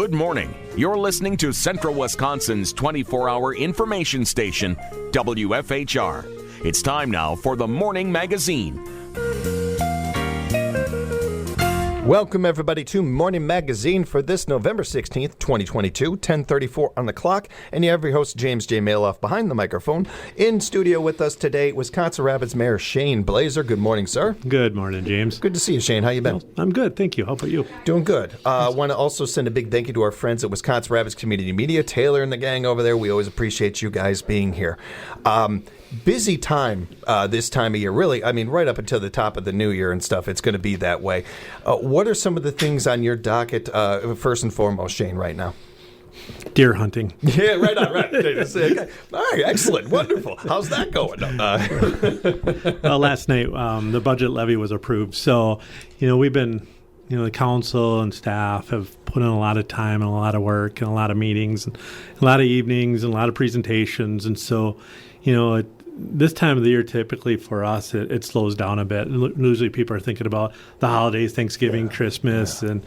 Good morning. You're listening to Central Wisconsin's 24-hour information station, WFHR. It's time now for the Morning Magazine. Welcome, everybody, to Morning Magazine for this November 16th, 2022, 10:34 on the clock. And you have your host, James J. Maloff, behind the microphone. In studio with us today, Wisconsin Rapids Mayor Shane Blaser. Good morning, sir. Good morning, James. Good to see you, Shane. How you been? Well, I'm good, thank you. How about you? Doing good. I want to also send a big thank you to our friends at Wisconsin Rapids Community Media, Taylor and the gang over there. We always appreciate you guys being here. Busy time this time of year, really. I mean, right up until the top of the new year and stuff, it's going to be that way. What are some of the things on your docket, first and foremost, Shane, right now? Deer hunting. Yeah, right on, right. Okay. All right, excellent, wonderful. How's that going? Well, last night, the budget levy was approved. So, we've been, the council and staff have put in a lot of time and a lot of work and a lot of meetings and a lot of evenings and a lot of presentations. And so, this time of the year, typically for us, it slows down a bit. Usually people are thinking about the holidays, Thanksgiving, Christmas, and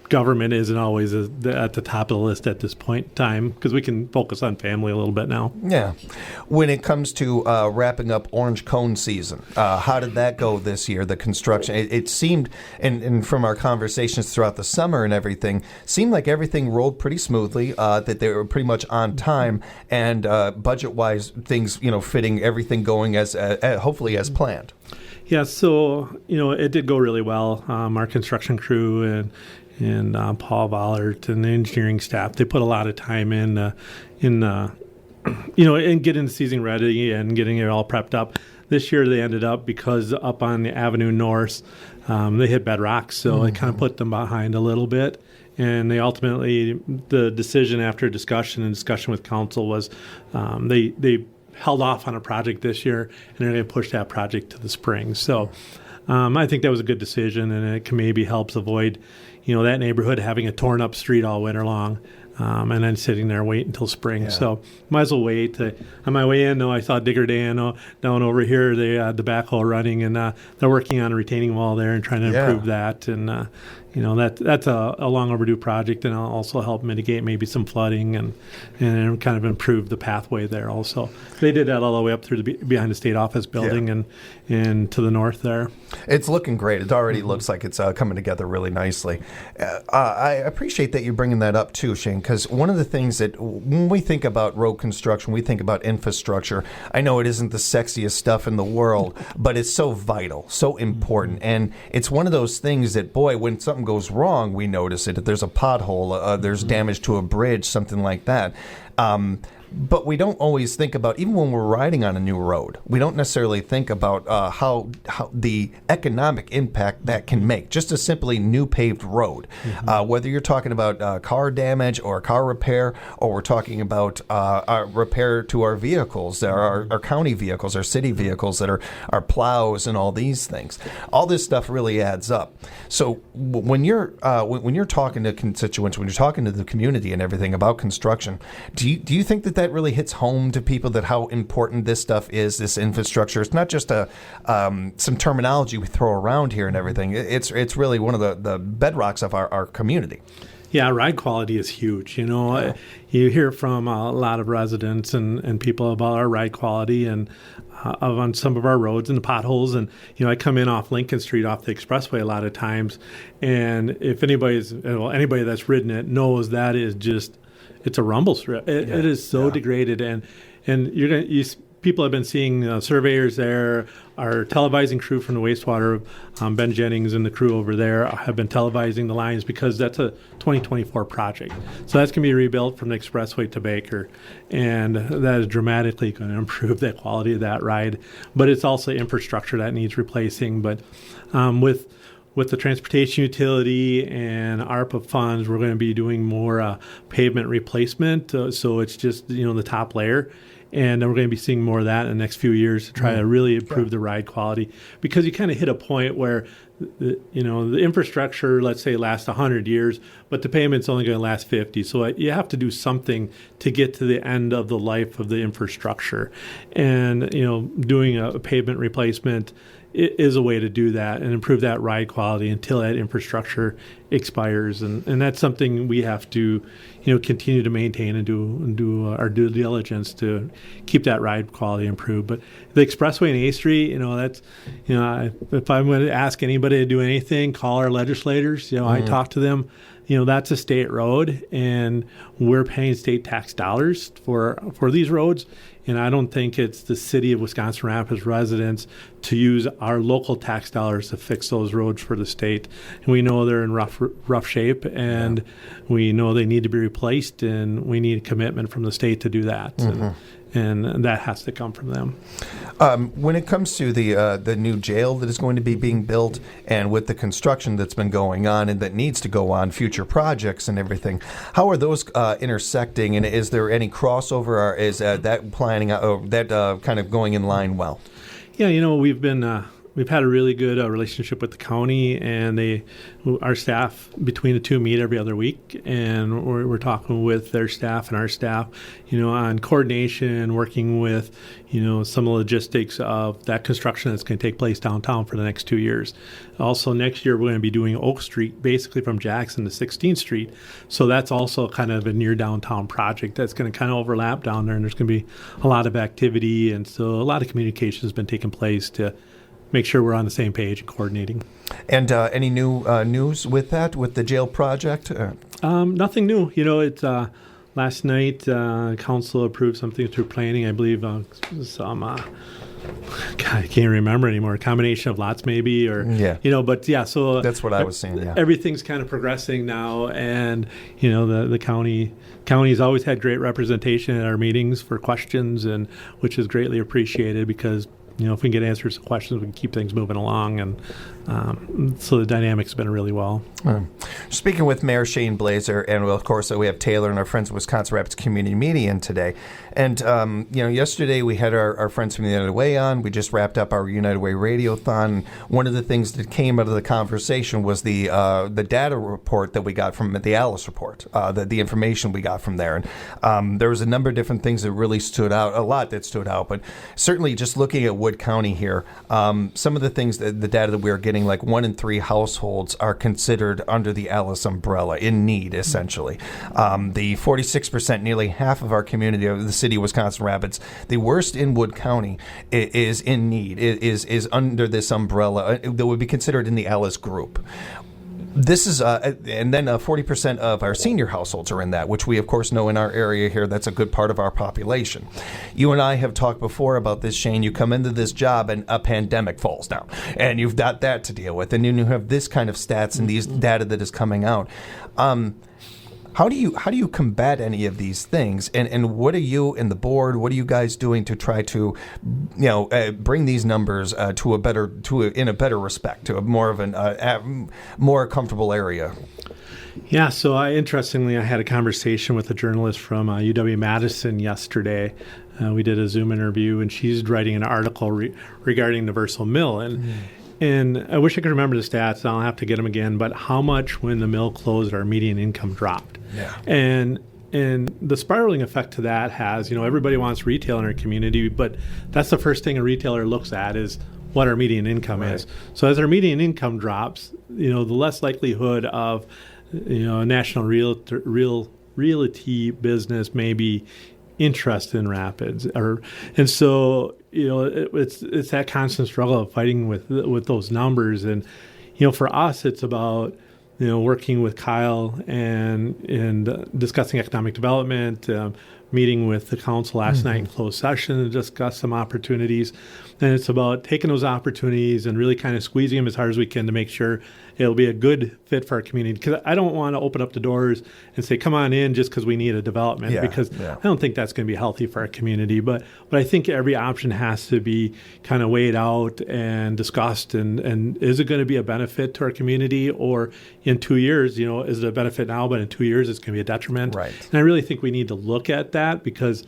government isn't always at the top of the list at this point in time because we can focus on family a little bit now. Yeah. When it comes to wrapping up orange cone season, how did that go this year, the construction? It seemed, and from our conversations throughout the summer and everything, seemed like everything rolled pretty smoothly, that they were pretty much on time, and budget-wise, things, fitting everything going as hopefully as planned. Yeah, so, it did go really well. Our construction crew and Paul Vollert and the engineering staff, they put a lot of time in getting the season ready and getting it all prepped up. This year they ended up, because up on the Avenue North, they hit bedrock, so it kind of put them behind a little bit. And they ultimately, the decision after discussion with council was they held off on a project this year, and they're going to push that project to the spring. So I think that was a good decision, and it can maybe helps avoid, that neighborhood having a torn up street all winter long, and then sitting there waiting until spring. Yeah. So might as well wait. On my way in, I saw Digger Dan down over here. They had the backhoe running, and they're working on a retaining wall there and trying to improve that. And that's a long overdue project, and it'll also help mitigate maybe some flooding and kind of improve the pathway there also. They did that all the way up through behind the state office building and to the north there. It's looking great. It already looks like it's coming together really nicely. I appreciate that you're bringing that up too, Shane, because one of the things that when we think about road construction, we think about infrastructure. I know it isn't the sexiest stuff in the world, but it's so vital, so important. And it's one of those things that, boy, when something goes wrong, we notice it. If there's a pothole, there's damage to a bridge, something like that. But we don't always think about, even when we're riding on a new road, we don't necessarily think about how the economic impact that can make. Just a simply new paved road. Whether you're talking about car damage or car repair, or we're talking about repair to our vehicles, our county vehicles, our city vehicles that are our plows and all these things. All this stuff really adds up. So when you're talking to constituents, when you're talking to the community and everything about construction, do you think that really hits home to people, that how important this stuff is, this infrastructure? It's not just some terminology we throw around here and everything. It's really one of the bedrocks of our community. Yeah, ride quality is huge. You hear from a lot of residents and people about our ride quality and on some of our roads and the potholes. And, I come in off Lincoln Street, off the expressway a lot of times. And if anybody that's ridden it knows that is just, it's a rumble strip. It is so degraded, and people have been seeing surveyors there. Our televising crew from the wastewater, Ben Jennings and the crew over there, have been televising the lines because that's a 2024 project. So that's going to be rebuilt from the expressway to Baker, and that is dramatically going to improve the quality of that ride. But it's also infrastructure that needs replacing. But with the transportation utility and ARPA funds, we're going to be doing more pavement replacement. So it's just, the top layer. And we're going to be seeing more of that in the next few years to try to really improve the ride quality. Because you kind of hit a point where, the infrastructure, let's say, lasts 100 years, but the pavement's only going to last 50. So you have to do something to get to the end of the life of the infrastructure. And, doing a pavement replacement is a way to do that and improve that ride quality until that infrastructure expires. And that's something we have to, continue to maintain and do our due diligence to keep that ride quality improved. But the expressway and A Street, that's, if I'm going to ask anybody to do anything, call our legislators. I talk to them. That's a state road, and we're paying state tax dollars for these roads. And I don't think it's the city of Wisconsin Rapids residents to use our local tax dollars to fix those roads for the state. And we know they're in rough shape, and we know they need to be replaced, and we need a commitment from the state to do that. And that has to come from them. When it comes to the new jail that is going to be being built, and with the construction that's been going on and that needs to go on, future projects and everything, how are those intersecting? And is there any crossover, or is that planning kind of going in line well? Yeah, we've had a really good relationship with the county, and our staff between the two meet every other week, and we're talking with their staff and our staff, on coordination, working with, some of the logistics of that construction that's going to take place downtown for the next 2 years. Also, next year, we're going to be doing Oak Street, basically from Jackson to 16th Street. So that's also kind of a near downtown project that's going to kind of overlap down there, and there's going to be a lot of activity. And so a lot of communication has been taking place to make sure we're on the same page and coordinating. And any new news with the jail project? Nothing new. It's last night council approved something through planning. I believe I can't remember anymore. A combination of lots, maybe, or But yeah, so that's what I was saying. Yeah, everything's kind of progressing now, and the county's always had great representation at our meetings for questions, and which is greatly appreciated because. If we can get answers to questions, we can keep things moving along. And so the dynamic's been really well. Speaking with Mayor Shane Blaser, and of course we have Taylor and our friends at Wisconsin Rapids Community Media in today. And, yesterday we had our friends from the United Way on. We just wrapped up our United Way Radiothon. One of the things that came out of the conversation was the data report that we got from the Alice report, the information we got from there. And there was a number of different things that really stood out, a lot that stood out. But certainly just looking at Wood County here, some of the things, the data that we're getting, like 1 in 3 households are considered under the Alice umbrella, in need, essentially. The 46%, nearly half of our community of the city of Wisconsin Rapids, the worst in Wood County, is in need, is under this umbrella that would be considered in the Alice group. This is, and then 40% of our senior households are in that, which we, of course, know in our area here, that's a good part of our population. You and I have talked before about this, Shane. You come into this job and a pandemic falls down, and you've got that to deal with, and then you have this kind of stats and these data that is coming out. How do you combat any of these things? And what are you and the board? What are you guys doing to try to, bring these numbers in a better respect, to a more of more comfortable area? Yeah. So interestingly, I had a conversation with a journalist from UW-Madison yesterday. We did a Zoom interview, and she's writing an article regarding the Versal Mill. And I wish I could remember the stats. I'll have to get them again. But how much, when the mill closed, our median income dropped? Yeah. And the spiraling effect to that has, everybody wants retail in our community, but that's the first thing a retailer looks at is what our median income is. So as our median income drops, the less likelihood of, a national realty business may be interested in Rapids, and so it's that constant struggle of fighting with those numbers. And for us, it's about working with Kyle and discussing economic development, meeting with the council last night in closed session to discuss some opportunities. And it's about taking those opportunities and really kind of squeezing them as hard as we can to make sure it'll be a good fit for our community. Because I don't want to open up the doors and say, come on in just because we need a development, because I don't think that's going to be healthy for our community. But I think every option has to be kind of weighed out and discussed. And is it going to be a benefit to our community? Or in 2 years, is it a benefit now, but in 2 years it's going to be a detriment? Right. And I really think we need to look at that, because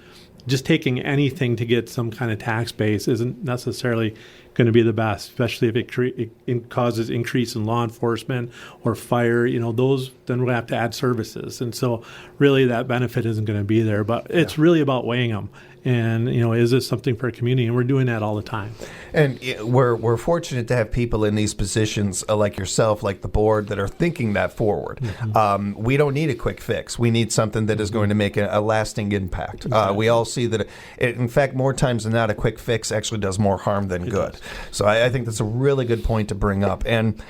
just taking anything to get some kind of tax base isn't necessarily going to be the best, especially if it causes increase in law enforcement or fire. Those, then we'll have to add services. And so really that benefit isn't going to be there. But it's really about weighing them. and is this something for a community? And we're doing that all the time. And we're fortunate to have people in these positions like yourself, like the board, that are thinking that forward. Mm-hmm. We don't need a quick fix. We need something that is going to make a lasting impact. Exactly. We all see that, in fact, more times than not, a quick fix actually does more harm than good. So I think that's a really good point to bring up. And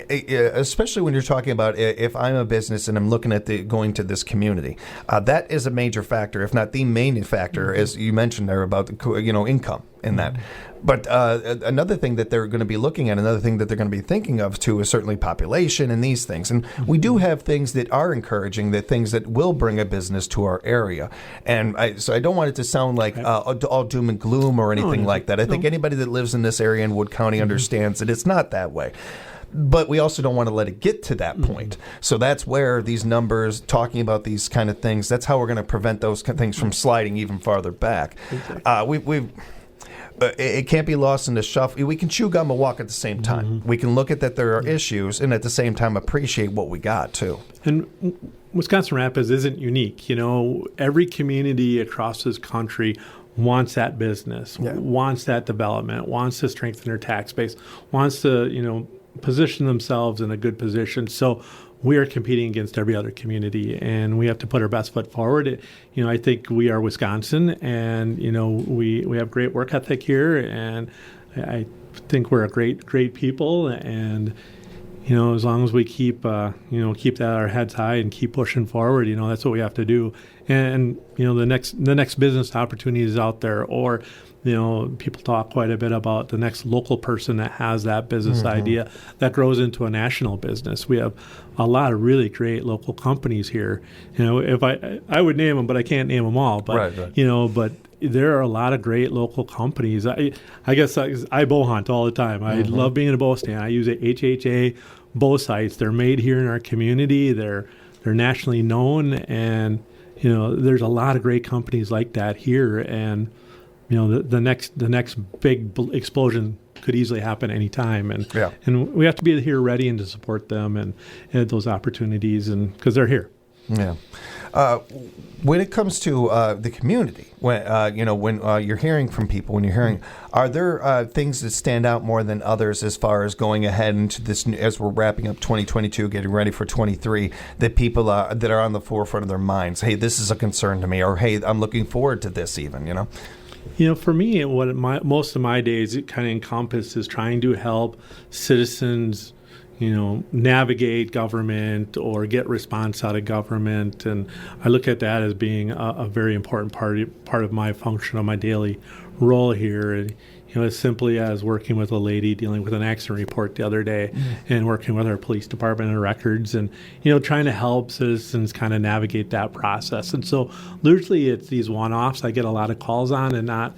especially when you're talking about if I'm a business and I'm looking at going to this community, that is a major factor, if not the main factor, as you mentioned there about income in that. But another thing that they're going to be looking at, another thing that they're going to be thinking of too, is certainly population and these things. And we do have things that are encouraging, that things that will bring a business to our area. And so I don't want it to sound like all doom and gloom or anything like that. I think anybody that lives in this area in Wood County understands that it's not that way. But we also don't want to let it get to that point. So that's where these numbers, talking about these kind of things, that's how we're going to prevent those things from sliding even farther back. Exactly. It can't be lost in the shuffle. We can chew gum and walk at the same time. We can look at that there are issues and at the same time appreciate what we got, too. And Wisconsin Rapids isn't unique. Every community across this country wants that business, wants that development, wants to strengthen their tax base, wants to, position themselves in a good position. So we are competing against every other community, and we have to put our best foot forward. I think we are Wisconsin, and we have great work ethic here, and I think we're a great people. And as long as we keep keep that our heads high and keep pushing forward, that's what we have to do. And the next business opportunities out there, or people talk quite a bit about the next local person that has that business idea that grows into a national business. We have a lot of really great local companies here. If I would name them, but I can't name them all. But right. But there are a lot of great local companies. I guess I bow hunt all the time. I love being in a bow stand. I use a HHA bow sights. They're made here in our community. They're nationally known, and there's a lot of great companies like that here. And the next big explosion could easily happen anytime, and we have to be here ready and to support them and those opportunities, and because they're here. Yeah. When it comes to the community, when you're hearing from people, are there things that stand out more than others as far as going ahead into this, as we're wrapping up 2022, getting ready for 23, that people that are on the forefront of their minds? Hey, this is a concern to me, or hey, I'm looking forward to this even, For me, most of my days, it kind of encompasses trying to help citizens, navigate government or get response out of government. And I look at that as being a very important part of my function, of my daily role here. And, as simply as working with a lady dealing with an accident report the other day and working with our police department and records and, trying to help citizens kind of navigate that process. And so usually it's these one-offs I get a lot of calls on, and not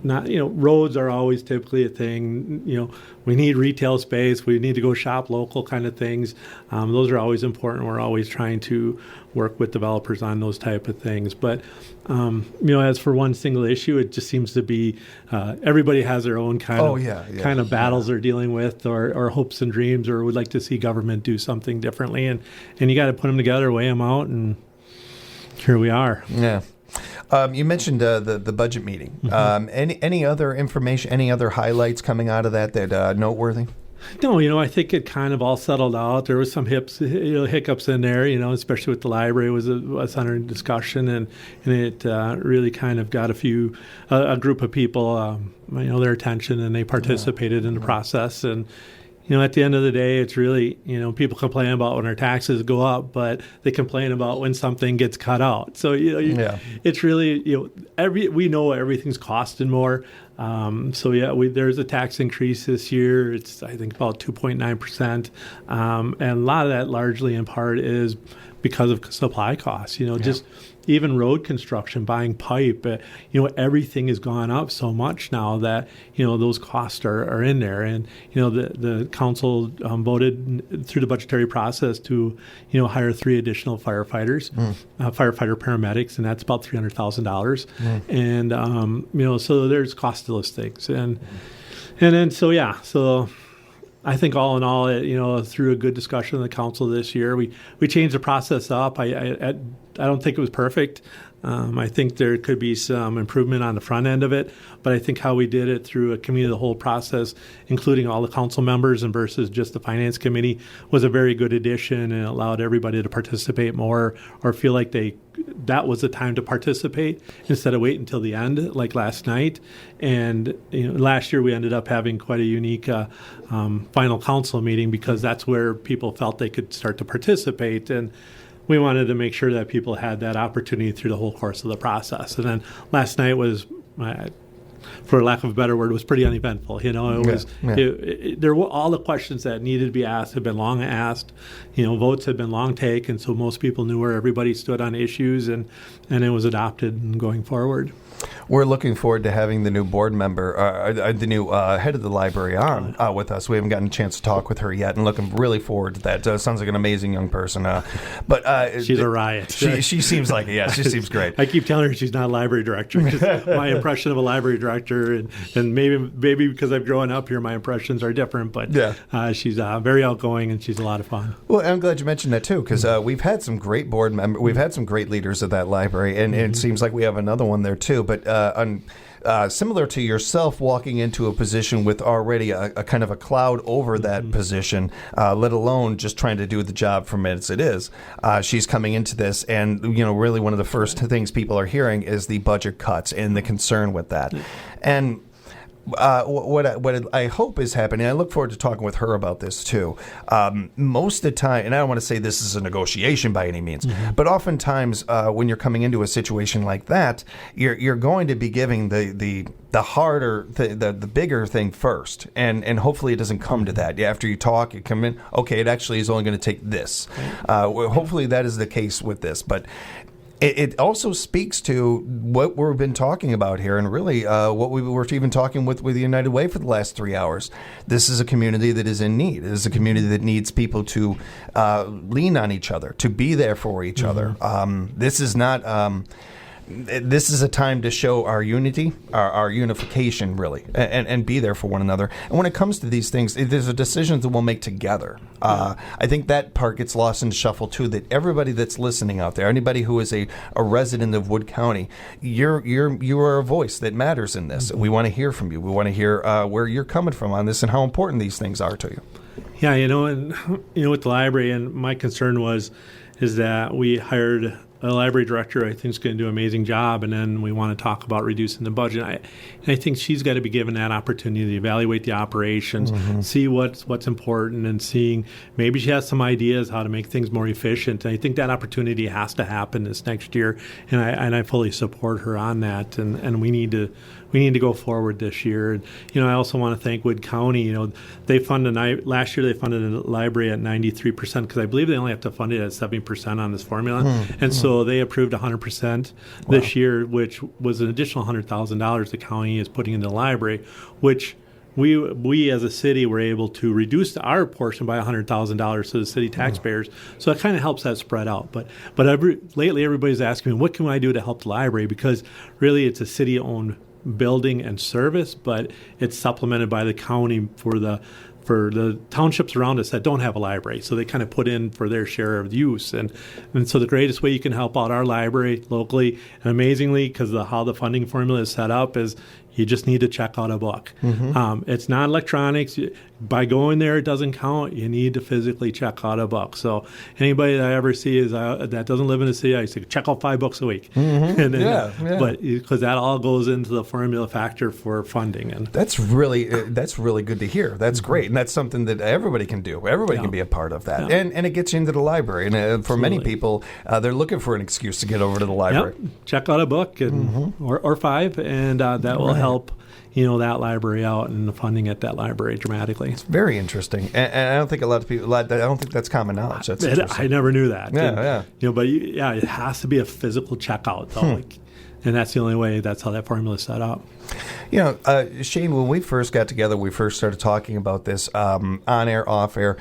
roads are always typically a thing. We need retail space. We need to go shop local kind of things. Those are always important. We're always trying to work with developers on those type of things. But, as for one single issue, it just seems to be everybody has their own kind of battles they're dealing with, or hopes and dreams, or would like to see government do something differently. And you got to put them together, weigh them out, and here we are. Yeah. You mentioned the budget meeting. Any other information, any other highlights coming out of that noteworthy? No, I think it kind of all settled out. There was some hiccups in there, especially with the library was under discussion, and it really kind of got a group of people, their attention, and they participated in the process. And at the end of the day, it's really, people complain about when their taxes go up, but they complain about when something gets cut out. So, it's really, we know everything's costing more. There's a tax increase this year. It's, I think, about 2.9%. And a lot of that largely in part is because of supply costs, just even road construction, buying pipe, everything has gone up so much now that, those costs are in there. And, the council voted through the budgetary process to, hire 3 additional firefighters, firefighter paramedics, and that's about $300,000. And, so there's cost to those things. And then, so I think all in all, through a good discussion in the council this year, we changed the process up. I don't think it was perfect, I think there could be some improvement on the front end of it, but I think how we did it through a committee of the whole process, including all the council members and versus just the finance committee, was a very good addition, and allowed everybody to participate more or feel like that was the time to participate instead of wait until the end like last night. And last year we ended up having quite a unique final council meeting because that's where people felt they could start to participate, and we wanted to make sure that people had that opportunity through the whole course of the process. And then last night was, for lack of a better word, was pretty uneventful. There were all the questions that needed to be asked had been long asked. Votes had been long taken, so most people knew where everybody stood on issues, and it was adopted and going forward. We're looking forward to having the new board member, the new head of the library on with us. We haven't gotten a chance to talk with her yet, and looking really forward to that. Sounds like an amazing young person. But she's a riot. She seems like it. Yeah, she seems great. I keep telling her she's not a library director. My impression of a library director, and maybe because I've grown up here, my impressions are different. But she's very outgoing, and she's a lot of fun. Well, I'm glad you mentioned that too, because we've had some great board members. We've had some great leaders of that library, and it seems like we have another one there too. But similar to yourself, walking into a position with already a kind of a cloud over that position, let alone just trying to do the job from as it is. She's coming into this, and really one of the first things people are hearing is the budget cuts and the concern with that. And what I hope is happening, I look forward to talking with her about this too. Most of the time, and I don't want to say this is a negotiation by any means, but oftentimes when you're coming into a situation like that, you're going to be giving the harder, the bigger thing first, and hopefully it doesn't come to that. After you talk, you come in, okay, it actually is only going to take this. Hopefully that is the case with this, but it also speaks to what we've been talking about here, and really what we were even talking with the United Way for the last 3 hours. This is a community that is in need. It is a community that needs people to lean on each other, to be there for each other. This is not... This is a time to show our unity, our unification, really, and be there for one another. And when it comes to these things, there's a decision that we'll make together. I think that part gets lost in the shuffle, too, that everybody that's listening out there, anybody who is a resident of Wood County, you are a voice that matters in this. We want to hear from you. We want to hear where you're coming from on this and how important these things are to you. Yeah, and with the library, and my concern is that we hired a library director I think is going to do an amazing job, and then we want to talk about reducing the budget. And I think she's got to be given that opportunity to evaluate the operations, see what's important, and seeing maybe she has some ideas how to make things more efficient. And I think that opportunity has to happen this next year, and I fully support her on that. And we need to go forward this year. And, I also want to thank Wood County. They funded last year. They funded the library at 93% because I believe they only have to fund it at 70% on this formula. And so they approved 100% this year, which was an additional $100,000 the county is putting into the library, which we as a city were able to reduce our portion by $100,000 to the city taxpayers. So it kind of helps that spread out. But lately everybody's asking me, what can I do to help the library? Because really it's a city-owned building and service, but it's supplemented by the county for the townships around us that don't have a library. So they kind of put in for their share of use. And so the greatest way you can help out our library locally, and amazingly, because how the funding formula is set up, is you just need to check out a book. It's not electronics. By going there, it doesn't count. You need to physically check out a book. So anybody that I ever see that doesn't live in the city, I say, check out 5 books a week. But because that all goes into the formula factor for funding. And that's really good to hear. That's great. And that's something that everybody can do. Everybody can be a part of that. And it gets you into the library. And for many people, they're looking for an excuse to get over to the library. Check out a book and or 5, and that will help that library out and the funding at that library dramatically. It's very interesting, and I don't think a lot of people. I don't think that's common knowledge. That's I never knew that. Yeah. But it has to be a physical checkout though. And that's the only way. That's how that formula is set up. Shane, when we first got together, we first started talking about this on air, off air.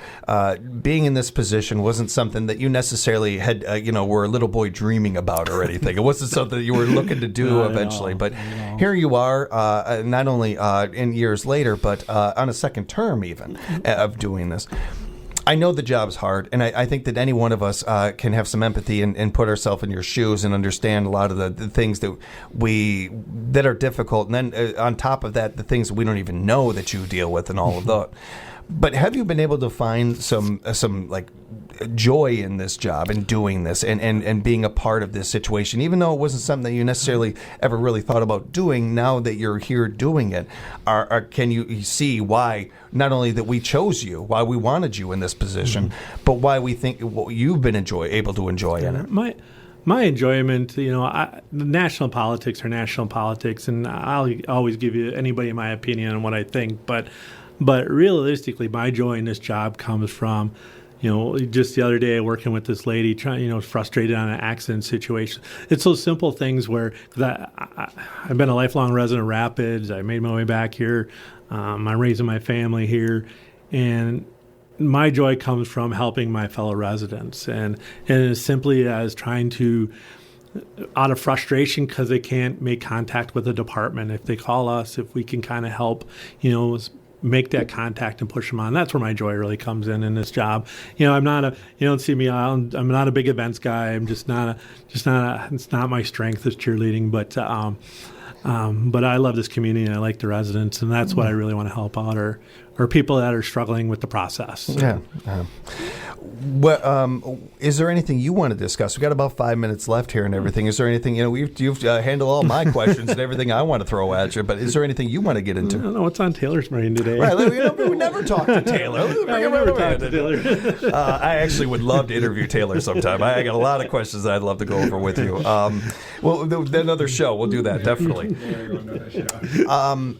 Being in this position wasn't something that you necessarily had, were a little boy dreaming about or anything. It wasn't something that you were looking to do eventually. But here you are, not only in years later, but on a second term even of doing this. I know the job's hard, and I think that any one of us can have some empathy and put ourselves in your shoes and understand a lot of the things that are difficult. And then on top of that, the things that we don't even know that you deal with and all of that. But have you been able to find some like joy in this job and doing this and being a part of this situation, even though it wasn't something that you necessarily ever really thought about doing? Now that you're here doing it, can you see why not only that we chose you, why we wanted you in this position, but why we think you've been able to enjoy in it? My enjoyment, national politics are national politics, and I'll always give anybody my opinion on what I think, but realistically, my joy in this job comes from, just the other day working with this lady, frustrated on an accident situation. It's those simple things where, I've been a lifelong resident of Rapids. I made my way back here. I'm raising my family here, and my joy comes from helping my fellow residents, and as simply as trying to, out of frustration because they can't make contact with the department, if they call us, if we can kind of help, make that contact and push them on. That's where my joy really comes in this job. I'm not you don't see me, I'm not a big events guy. I'm just not it's not my strength is cheerleading, but I love this community and I like the residents, and that's what I really want to help out, or people that are struggling with the process. Yeah. Is there anything you want to discuss? We've got about 5 minutes left here and everything. Is there anything, you've handled all my questions and everything I want to throw at you, but is there anything you want to get into? I don't know what's on Taylor's brain today. Right, we never talked to Taylor. I actually would love to interview Taylor sometime. I got a lot of questions I'd love to go over with you. Another show, we'll do that, definitely.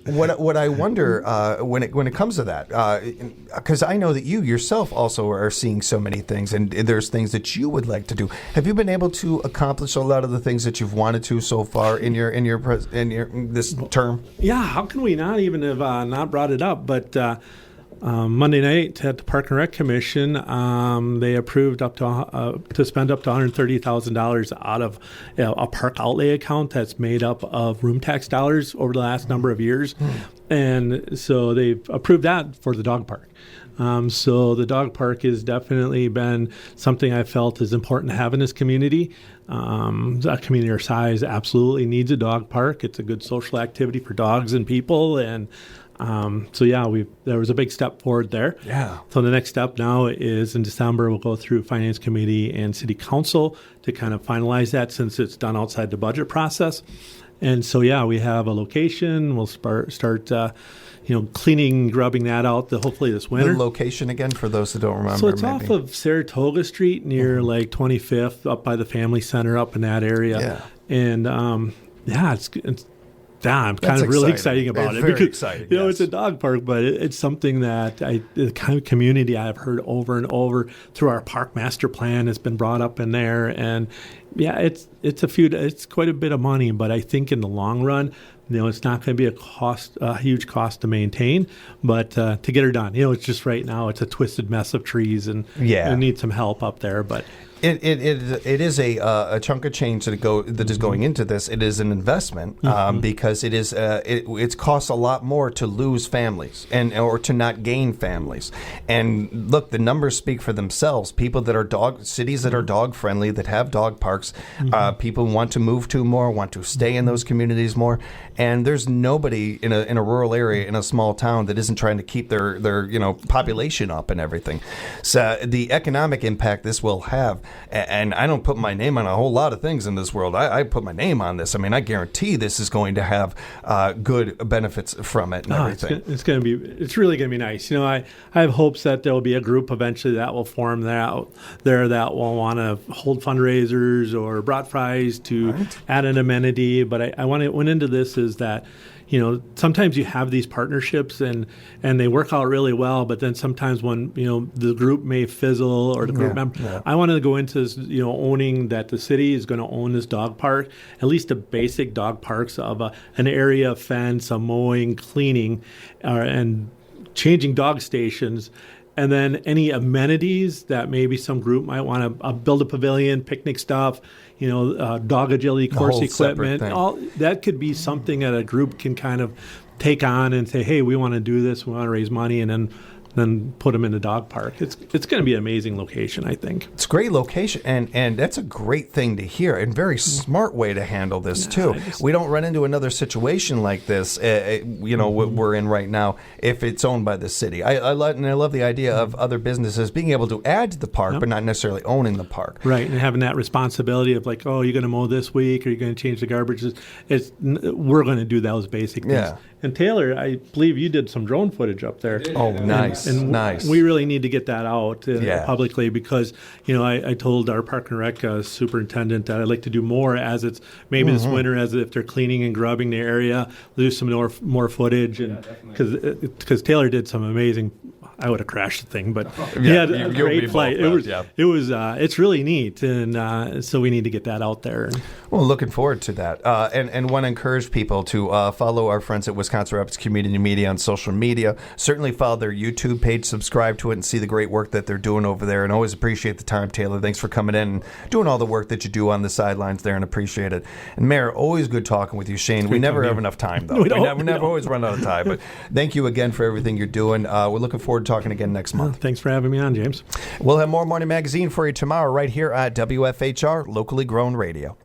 What I wonder when it comes to that, because I know that you yourself also are seeing so many things, and there's things that you would like to do. Have you been able to accomplish a lot of the things that you've wanted to so far in this term? Yeah, how can we not even have not brought it up? But Monday night at the Park and Rec Commission, they approved up to spend up to $130,000 out of a park outlay account that's made up of room tax dollars over the last number of years. And so they've approved that for the dog park. So the dog park has definitely been something I felt is important to have in this community. A community our size absolutely needs a dog park. It's a good social activity for dogs and people, and there was a big step forward there. Yeah. So the next step now is in December we'll go through Finance Committee and City Council to kind of finalize that, since it's done outside the budget process. And so we have a location. We'll start cleaning, grubbing that out hopefully this winter. The location again, for those that don't remember. So it's off of Saratoga Street near 25th, up by the Family Center, up in that area. Yeah. And I'm kind of really exciting about it. Very because, exciting. It's a dog park, but it's something that the kind of community I've heard over and over through our park master plan has been brought up in there. And it's quite a bit of money, but I think in the long run, it's not going to be a huge cost to maintain, but to get her done, it's just right now it's a twisted mess of trees, and it needs some help up there, but. It is a chunk of change that is going into this. It is an investment because it costs a lot more to lose families or to not gain families. And look, the numbers speak for themselves. People that are cities that are dog friendly, that have dog parks, people want to move to more, want to stay in those communities more. And there's nobody in a rural area, in a small town, that isn't trying to keep their population up and everything. So the economic impact this will have. And I don't put my name on a whole lot of things in this world. I put my name on this. I mean, I guarantee this is going to have good benefits from it and everything. It's really going to be nice. I have hopes that there will be a group eventually that will form that will want to hold fundraisers or brat fries to add an amenity. But I went into this is that, sometimes you have these partnerships and they work out really well, but then sometimes when, the group may fizzle or the group member, I wanted to go into this, owning that the city is going to own this dog park, at least the basic dog parks of an area of fence, a mowing, cleaning, and changing dog stations. And then any amenities that maybe some group might want to build a pavilion, picnic stuff, dog agility course equipment. All that could be something that a group can kind of take on and say, hey, we want to do this, we want to raise money, and then then put them in the dog park. It's going to be an amazing location, I think. It's a great location, and that's a great thing to hear, and very smart way to handle this too. We don't run into another situation like this, what we're in right now, if it's owned by the city. I love the idea of other businesses being able to add to the park, but not necessarily owning the park. Right, and having that responsibility of like, oh, you're going to mow this week, or you're going to change the garbage. We're going to do those basic things. Yeah. And Taylor, I believe you did some drone footage up there. Oh, nice, nice. We really need to get that out publicly because, I told our Park and Rec superintendent that I'd like to do more as it's maybe this winter, as if they're cleaning and grubbing the area, do some more footage, and because Taylor did some amazing. I would have crashed the thing, but he had a great flight. It's really neat, and so we need to get that out there. Well, looking forward to that, and want to encourage people to follow our friends at Wisconsin Rapids Community Media on social media. Certainly follow their YouTube page, subscribe to it, and see the great work that they're doing over there. And always appreciate the time, Taylor. Thanks for coming in and doing all the work that you do on the sidelines there, and appreciate it. And Mayor, always good talking with you, Shane. We never have enough time, though. We never always run out of time. But thank you again for everything you're doing. We're looking forward to talking again next month. Thanks for having me on, James. We'll have more Morning Magazine for you tomorrow right here at WFHR, locally grown radio.